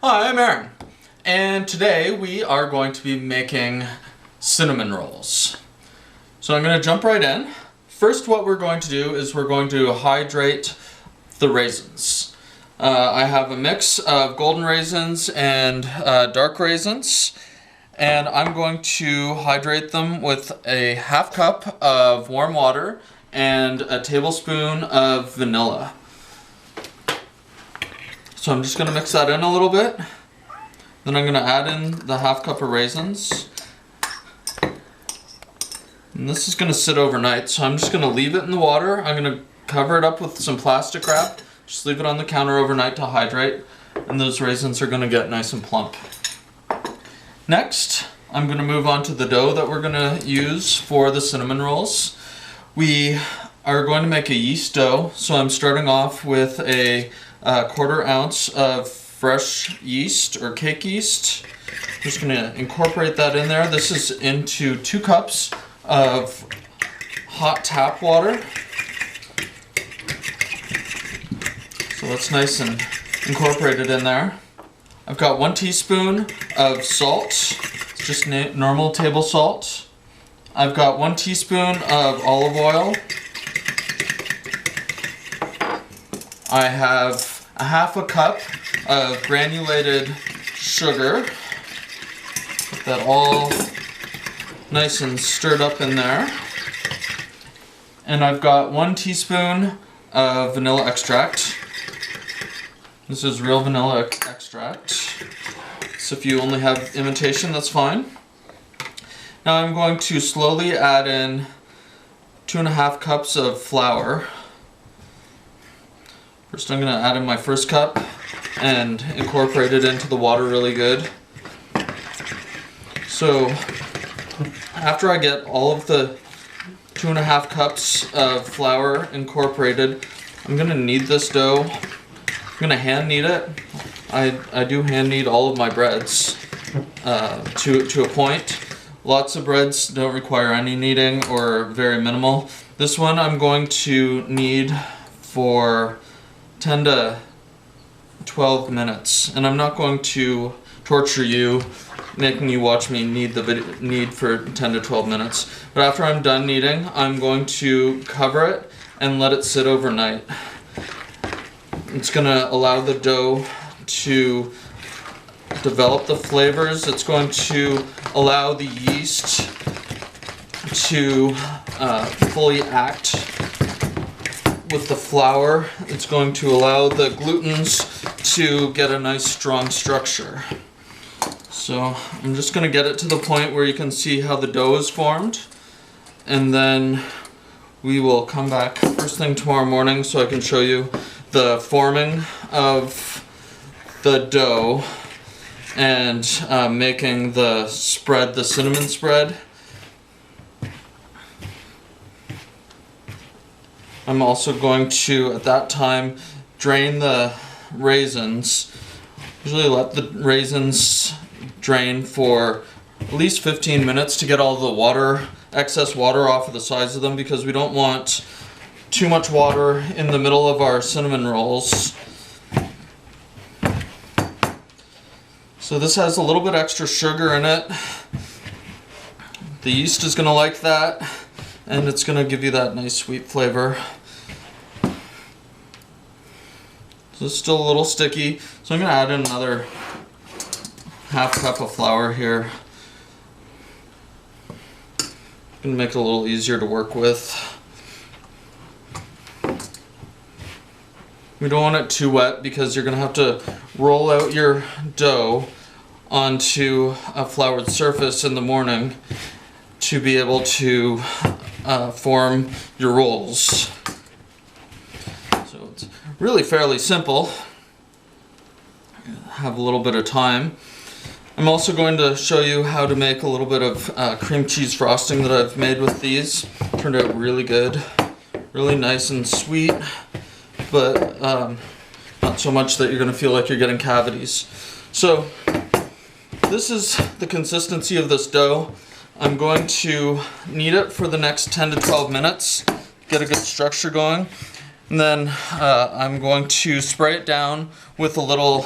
Hi, I'm Aaron, and today we are going to be making cinnamon rolls. So I'm going to jump right in. First, what we're going to do is we're going to hydrate the raisins. I have a mix of golden raisins and dark raisins, and I'm going to hydrate them with a half cup of warm water and a tablespoon of vanilla. So I'm just going to mix that in a little bit. Then I'm going to add in the half cup of raisins. And this is going to sit overnight, so I'm just going to leave it in the water. I'm going to cover it up with some plastic wrap. Just leave it on the counter overnight to hydrate. And those raisins are going to get nice and plump. Next, I'm going to move on to the dough that we're going to use for the cinnamon rolls. We are going to make a yeast dough, so I'm starting off with a 1/4 ounce of fresh yeast or cake yeast. I'm just going to incorporate that in there. This is into 2 cups of hot tap water. So that's nice and incorporated in there. I've got 1 teaspoon of salt, just normal table salt. I've got 1 teaspoon of olive oil. I have a half a cup of granulated sugar. Get that all nice and stirred up in there. And I've got 1 teaspoon of vanilla extract. This is real vanilla extract. So if you only have imitation, that's fine. Now I'm going to slowly add in 2.5 cups of flour. First I'm going to add in my first cup and incorporate it into the water really good. So after I get all of the 2.5 cups of flour incorporated, I'm going to knead this dough. I'm going to hand knead it. I do hand knead all of my breads to a point. Lots of breads don't require any kneading or very minimal. This one I'm going to knead for 10 to 12 minutes, and I'm not going to torture you making you watch me knead for 10 to 12 minutes. But after I'm done kneading, I'm going to cover it and let it sit overnight. It's going to allow the dough to develop the flavors. It's going to allow the yeast to fully act with the flour. It's going to allow the glutens to get a nice strong structure. So I'm just going to get it to the point where you can see how the dough is formed, and then we will come back first thing tomorrow morning so I can show you the forming of the dough and making the spread, the cinnamon spread. I'm also going to, at that time, drain the raisins. Usually let the raisins drain for at least 15 minutes to get all the water, excess water off of the sides of them, because we don't want too much water in the middle of our cinnamon rolls. So this has a little bit extra sugar in it. The yeast is going to like that, and it's going to give you that nice sweet flavor. So it's still a little sticky, so I'm going to add in another half cup of flour here. Going to make it a little easier to work with. We don't want it too wet because you're going to have to roll out your dough onto a floured surface in the morning to be able to form your rolls. So it's really fairly simple. Have a little bit of time. I'm also going to show you how to make a little bit of cream cheese frosting that I've made with these. Turned out really good, really nice and sweet, but not so much that you're going to feel like you're getting cavities. So this is the consistency of this dough. I'm going to knead it for the next 10 to 12 minutes, get a good structure going, and then I'm going to spray it down with a little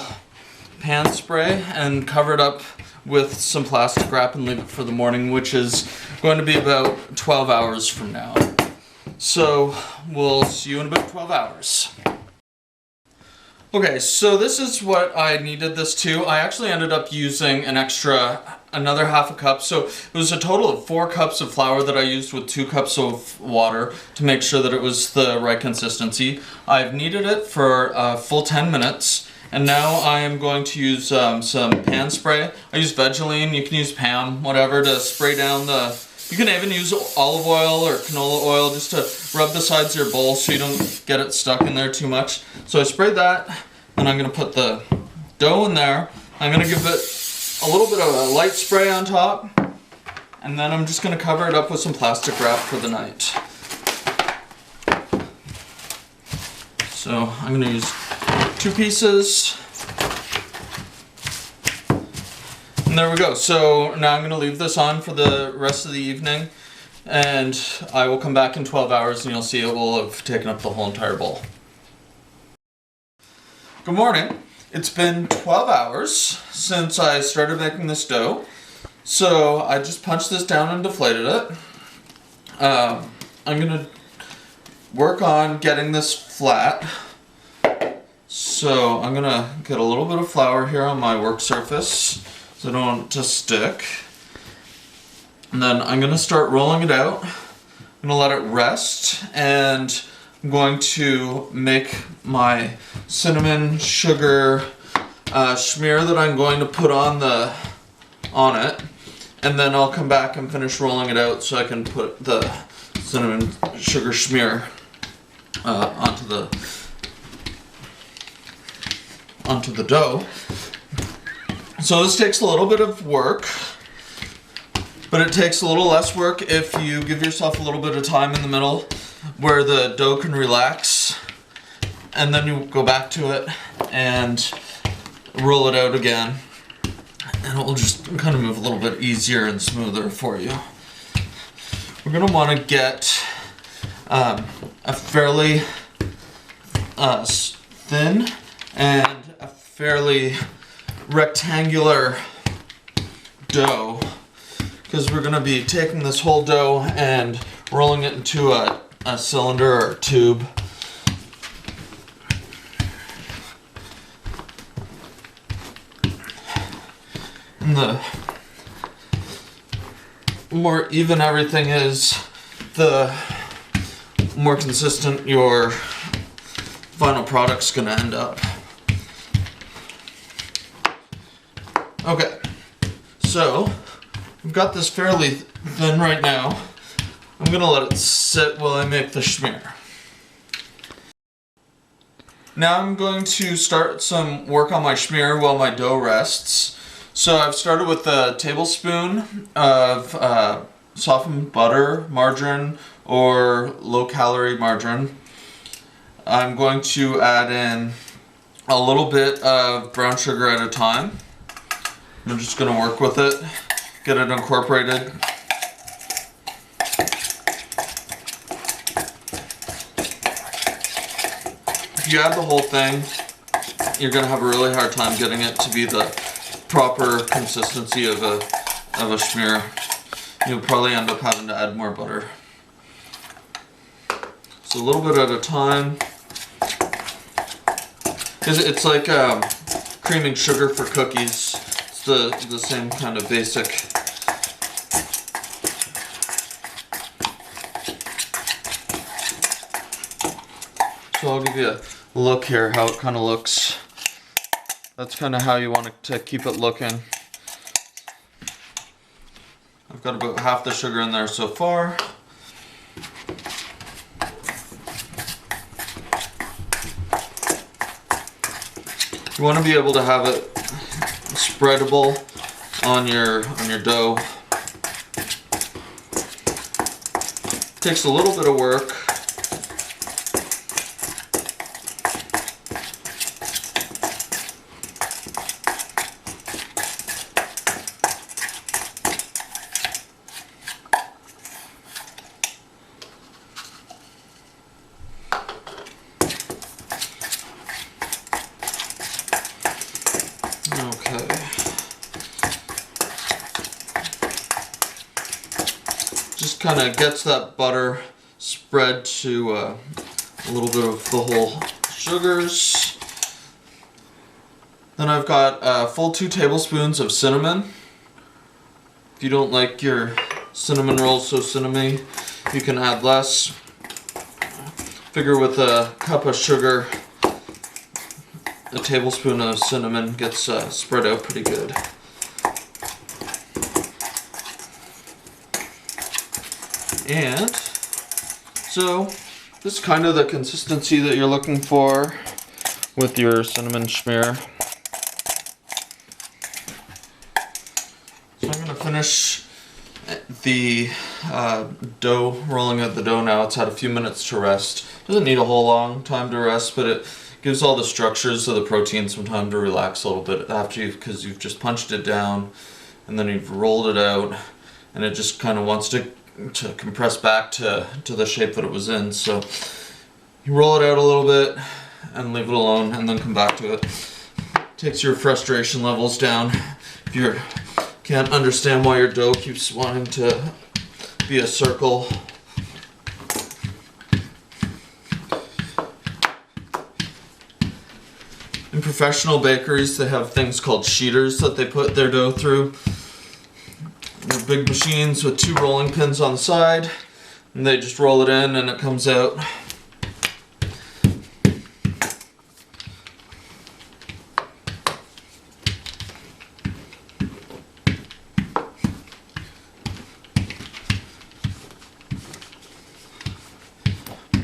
pan spray and cover it up with some plastic wrap and leave it for the morning, which is going to be about 12 hours from now. So we'll see you in about 12 hours. Okay, so this is what I needed this to. I actually ended up using another half a cup. So it was a total of 4 cups of flour that I used with 2 cups of water to make sure that it was the right consistency. I've kneaded it for a full 10 minutes. And now I am going to use some pan spray. I use Vaseline, you can use Pam, whatever, to spray down you can even use olive oil or canola oil just to rub the sides of your bowl so you don't get it stuck in there too much. So I sprayed that, and I'm going to put the dough in there. I'm going to give it a little bit of a light spray on top, and then I'm just going to cover it up with some plastic wrap for the night. So I'm going to use 2 pieces. And there we go. So now I'm going to leave this on for the rest of the evening, and I will come back in 12 hours and you'll see it will have taken up the whole entire bowl. Good morning. It's been 12 hours since I started making this dough. So I just punched this down and deflated it. I'm going to work on getting this flat. So I'm going to get a little bit of flour here on my work surface so I don't want it to stick. And then I'm going to start rolling it out. I'm going to let it rest, and I'm going to make my cinnamon sugar Shmear that I'm going to put on it. And then I'll come back and finish rolling it out so I can put the cinnamon sugar Shmear onto the dough. So this takes a little bit of work, but it takes a little less work if you give yourself a little bit of time in the middle where the dough can relax, and then you go back to it and roll it out again, and it will just kind of move a little bit easier and smoother for you. We're going to want to get a fairly thin and a fairly rectangular dough, because we're going to be taking this whole dough and rolling it into a cylinder or tube. And the more even everything is, the more consistent your final product's going to end up. Okay, so I've got this fairly thin right now. I'm going to let it sit while I make the Shmear. Now I'm going to start some work on my Shmear while my dough rests. So I've started with a tablespoon of softened butter, margarine, or low-calorie margarine. I'm going to add in a little bit of brown sugar at a time. I'm just going to work with it, get it incorporated. If you add the whole thing, you're going to have a really hard time getting it to be the proper consistency of a Shmear. You'll probably end up having to add more butter. So a little bit at a time. It's like creaming sugar for cookies. The same kind of basic. So I'll give you a look here how it kind of looks. That's kind of how you want to keep it looking. I've got about half the sugar in there so far. You want to be able to have it spreadable on your dough. Takes a little bit of work. kind of gets that butter spread to a little bit of the whole sugars. Then I've got a full 2 tablespoons of cinnamon. If you don't like your cinnamon rolls so cinnamony, you can add less. Figure with a cup of sugar, a tablespoon of cinnamon gets spread out pretty good. And so this is kind of the consistency that you're looking for with your cinnamon schmear. So I'm going to finish the dough, rolling out the dough now. It's had a few minutes to rest. Doesn't need a whole long time to rest, but it gives all the structures of the protein some time to relax a little bit after because you've just punched it down and then you've rolled it out, and it just kind of wants to compress back to the shape that it was in. So you roll it out a little bit and leave it alone and then come back to it. Takes your frustration levels down. If you can't understand why your dough keeps wanting to be a circle. In professional bakeries, they have things called sheeters that they put their dough through. They're big machines with 2 rolling pins on the side, and they just roll it in and it comes out.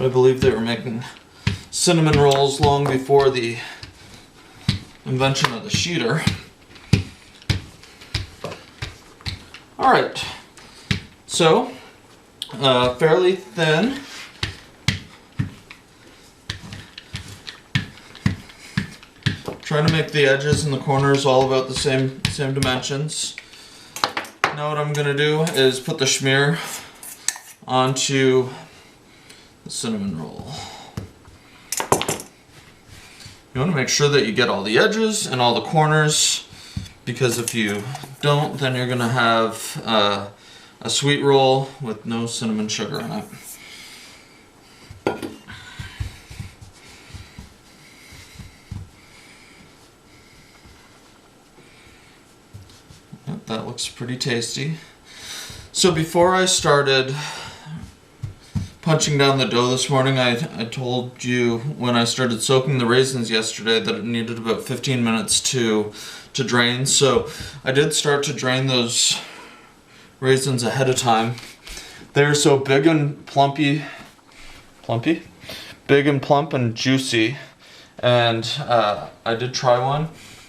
I believe they were making cinnamon rolls long before the invention of the sheeter. Alright, so fairly thin. Trying to make the edges and the corners all about the same dimensions. Now what I'm going to do is put the schmear onto the cinnamon roll. You want to make sure that you get all the edges and all the corners, because if you don't, then you're going to have a sweet roll with no cinnamon sugar in it. Yep, that looks pretty tasty. So before I started punching down the dough this morning, I told you when I started soaking the raisins yesterday that it needed about 15 minutes to drain. So I did start to drain those raisins ahead of time. They're so big and big and plump and juicy. And I did try one,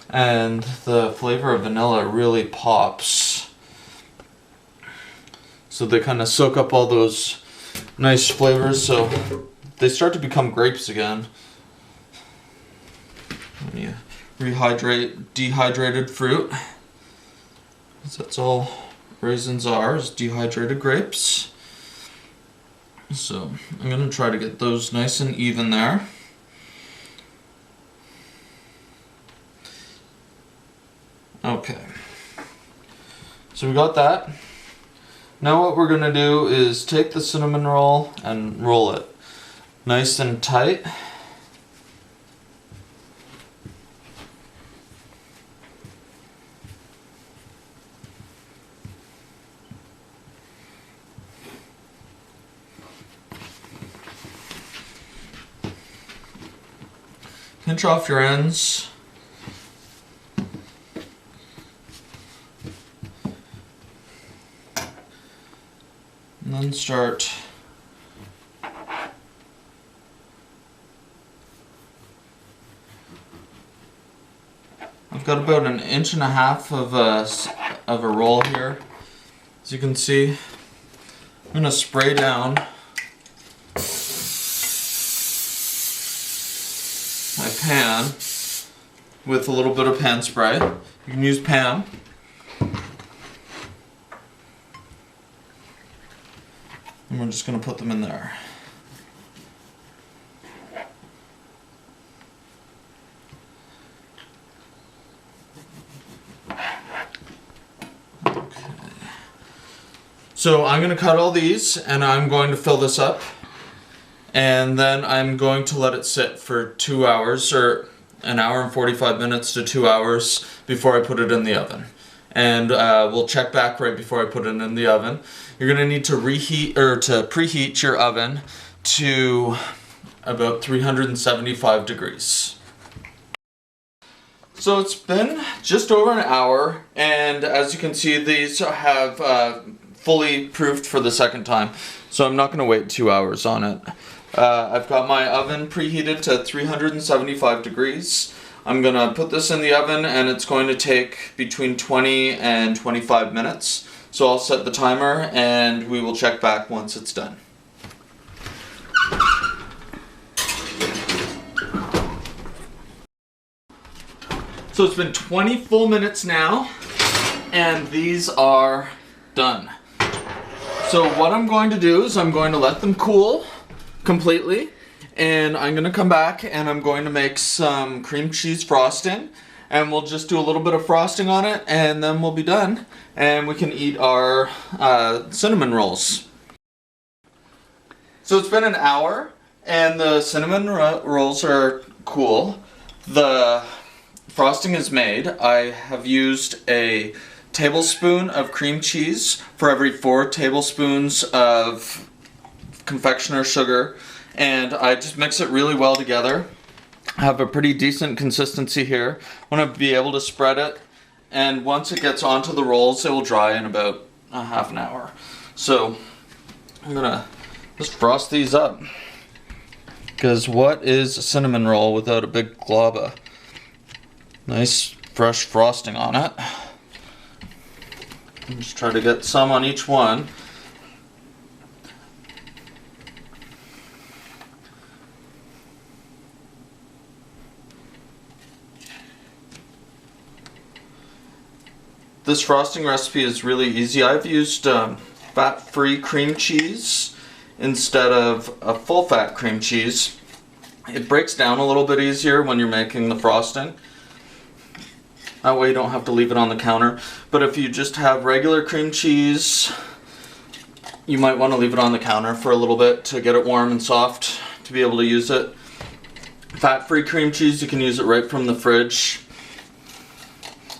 and the flavor of vanilla really pops. So they kind of soak up all those nice flavors, so they start to become grapes again. When you rehydrate dehydrated fruit, that's all raisins are, is dehydrated grapes. So I'm going to try to get those nice and even there. Okay, so we got that. Now what we're going to do is take the cinnamon roll and roll it nice and tight. Pinch off your ends. And then start I've got about 1.5 inches of a roll here. As you can see, I'm going to spray down my pan with a little bit of pan spray. You can use Pam. And we're just going to put them in there. Okay. So I'm going to cut all these and I'm going to fill this up. And then I'm going to let it sit for 2 hours, or an hour and 45 minutes to 2 hours before I put it in the oven. And we'll check back right before I put it in the oven. You're going to need to reheat or to preheat your oven to about 375 degrees. So it's been just over an hour, and as you can see, these have fully proofed for the second time. So I'm not going to wait 2 hours on it. I've got my oven preheated to 375 degrees. I'm going to put this in the oven and it's going to take between 20 and 25 minutes. So I'll set the timer and we will check back once it's done. So it's been 20 full minutes now and these are done. So what I'm going to do is I'm going to let them cool completely, and I'm going to come back and I'm going to make some cream cheese frosting, and we'll just do a little bit of frosting on it and then we'll be done and we can eat our cinnamon rolls. So it's been an hour and the cinnamon rolls are cool. The frosting is made. I have used a tablespoon of cream cheese for every 4 tablespoons of confectioner sugar, and I just mix it really well together. I have a pretty decent consistency here. I want to be able to spread it, and once it gets onto the rolls it will dry in about a half an hour. So I'm gonna just frost these up, because what is a cinnamon roll without a big glob of nice fresh frosting on it? Just try to get some on each one. This frosting recipe is really easy. I've used fat-free cream cheese instead of a full-fat cream cheese. It breaks down a little bit easier when you're making the frosting. That way you don't have to leave it on the counter. But if you just have regular cream cheese, you might want to leave it on the counter for a little bit to get it warm and soft to be able to use it. Fat-free cream cheese, you can use it right from the fridge.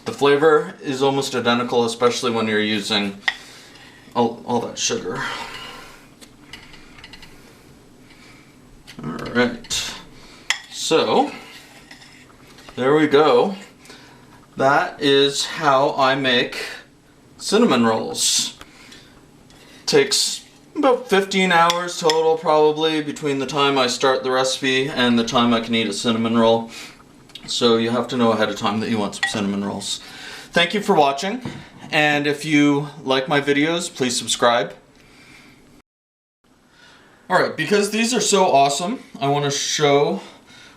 The flavor is almost identical, especially when you're using all that sugar. Alright, so there we go. That is how I make cinnamon rolls. Takes about 15 hours total probably between the time I start the recipe and the time I can eat a cinnamon roll. So you have to know ahead of time that you want some cinnamon rolls. Thank you for watching, and if you like my videos, please subscribe. Alright, because these are so awesome, I want to show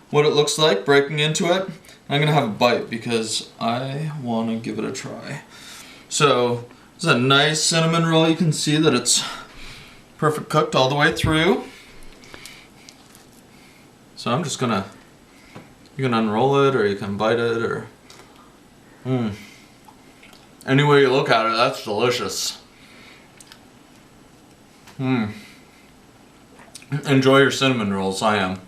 what it looks like breaking into it. I'm going to have a bite because I want to give it a try. So, it's a nice cinnamon roll. You can see that it's perfect cooked all the way through. So I'm just going to, you can unroll it or you can bite it, or any way you look at it, that's delicious. Enjoy your cinnamon rolls, I am.